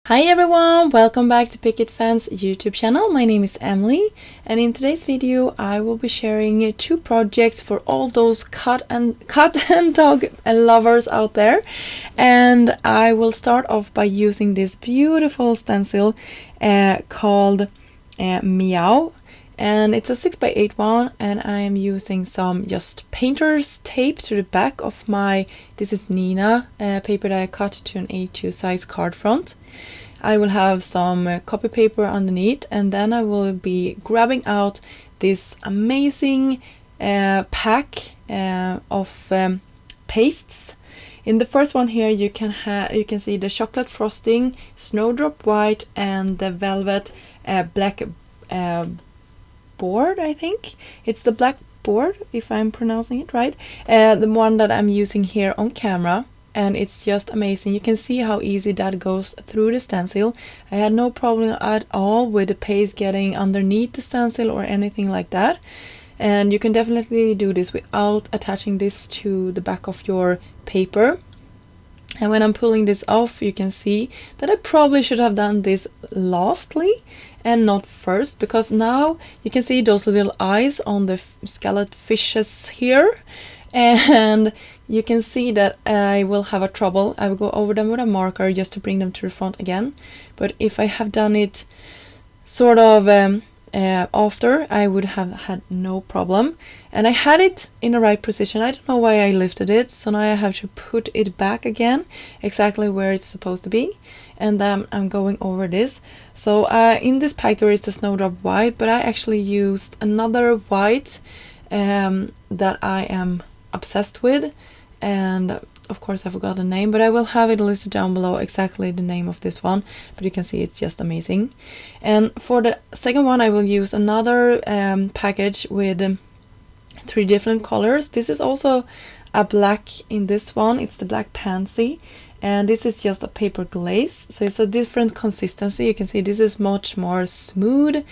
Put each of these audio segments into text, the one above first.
Hi everyone, welcome back to Picket Fans YouTube channel. My name is Emily, and in today's video I will be sharing two projects for all those cat and dog lovers out there. And I will start off by using this beautiful stencil called Meow, and it's a 6x8 one, and I am using some just painter's tape to the back of my, this is Nina paper that I cut to an A2 size card front. I will have some copy paper underneath, and then I will be grabbing out this amazing pack of pastes. In the first one here you can see the chocolate frosting, snowdrop white, and the velvet black board. I think it's the black board, if I'm pronouncing it right, the one that I'm using here on camera. And it's just amazing. You can see how easy that goes through the stencil. I had no problem at all with the paste getting underneath the stencil or anything like that. And you can definitely do this without attaching this to the back of your paper. And when I'm pulling this off, you can see that I probably should have done this lastly and not first, because now you can see those little eyes on the scalloped fishes here. And you can see that I will have a trouble. I will go over them with a marker just to bring them to the front again. But if I have done it sort of after, I would have had no problem. And I had it in the right position. I don't know why I lifted it, so now I have to put it back again exactly where it's supposed to be. And then I'm going over this. So in this pack there is the snowdrop white, but I actually used another white that I am obsessed with, and of course I forgot the name, but I will have it listed down below exactly the name of this one. But you can see it's just amazing. And for the second one I will use another package with 3 different colors. This is also a black in this one. It's the black pansy, and this is just a paper glaze, so it's a different consistency. You can see this is much more smooth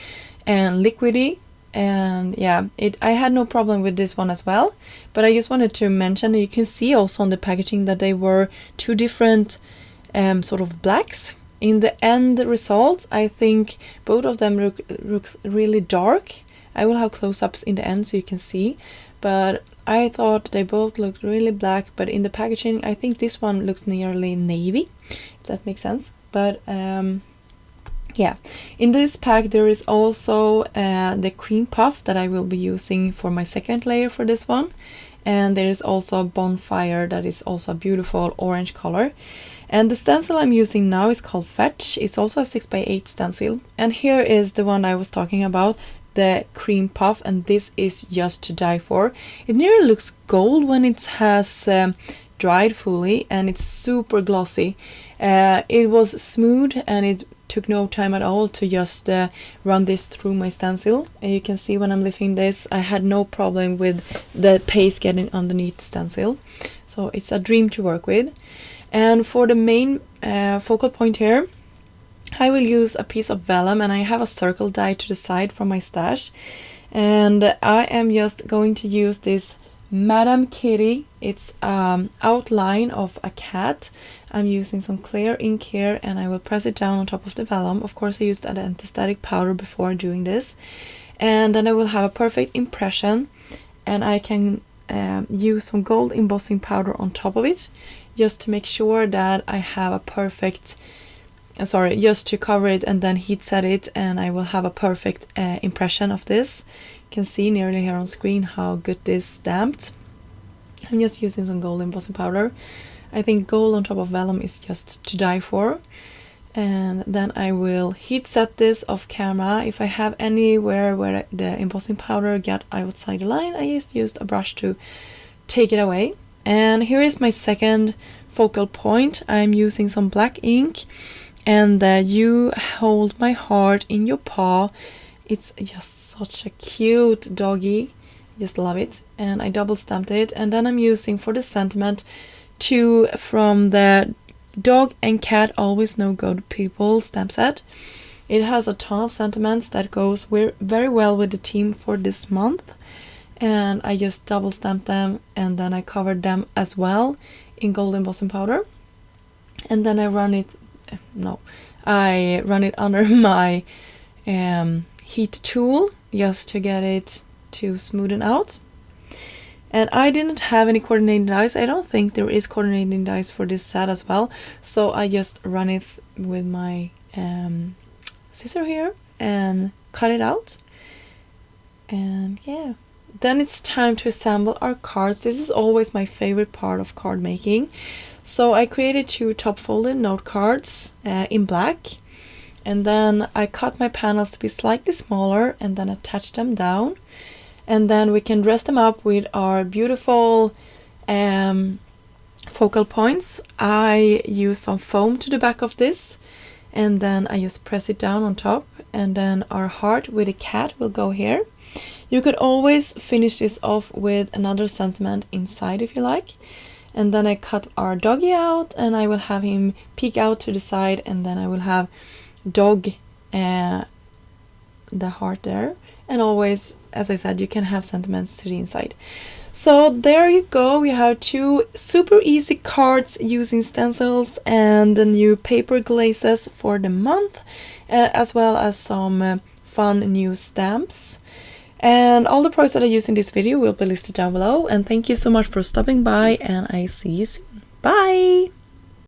and liquidy. And yeah, I had no problem with this one as well, but I just wanted to mention, you can see also on the packaging that they were 2 different sort of blacks. In the end result, I think both of them looks really dark. I will have close-ups in the end so you can see, but I thought they both looked really black. But in the packaging, I think this one looks nearly navy, if that makes sense. But yeah, in this pack there is also the cream puff that I will be using for my second layer for this one. And there is also a bonfire that is also a beautiful orange color. And the stencil I'm using now is called Fetch. It's also a 6x8 stencil. And here is the one I was talking about, the cream puff, and this is just to die for. It nearly looks gold when it has dried fully, and it's super glossy. It was smooth, and it took no time at all to just run this through my stencil. And you can see when I'm lifting this, I had no problem with the paste getting underneath the stencil. So it's a dream to work with. And for the main focal point here, I will use a piece of vellum, and I have a circle die to the side from my stash. And I am just going to use this Madame Kitty. It's outline of a cat. I'm using some clear ink here, and I will press it down on top of the vellum. Of course I used an anti-static powder before doing this. And then I will have a perfect impression, and I can use some gold embossing powder on top of it, just to make sure that I have a perfect, just to cover it and then heat set it, and I will have a perfect impression of this. You can see nearly here on screen how good this stamped. I'm just using some gold embossing powder. I think gold on top of vellum is just to die for. And then I will heat set this off camera. If I have anywhere where the embossing powder got outside the line, I just used a brush to take it away. And here is my second focal point. I'm using some black ink, and You Hold My Heart in Your Paw. It's just such a cute doggy. I just love it. And I double stamped it. And then I'm using for the sentiment from the Dog and Cat Always Know Good People stamp set. It has a ton of sentiments that goes very well with the theme for this month. And I just double stamped them, and then I covered them as well in gold embossing powder. And then I run it no, I run it under my heat tool just to get it to smoothen out. And I didn't have any coordinating dies. I don't think there is coordinating dies for this set as well. So I just run it with my scissor here and cut it out. And yeah, then it's time to assemble our cards. This is always my favorite part of card making. So I created 2 top folded note cards in black, and then I cut my panels to be slightly smaller and then attach them down, and then we can dress them up with our beautiful focal points. I use some foam to the back of this, and then I just press it down on top, and then our heart with a cat will go here. You could always finish this off with another sentiment inside if you like. And then I cut our doggy out, and I will have him peek out to the side, and then I will have dog, the heart there. And always, as I said, you can have sentiments to the inside. So there you go. You have 2 super easy cards using stencils and the new paper glazes for the month, as well as some fun new stamps. And all the products that I use in this video will be listed down below. And thank you so much for stopping by, and I see you soon. Bye!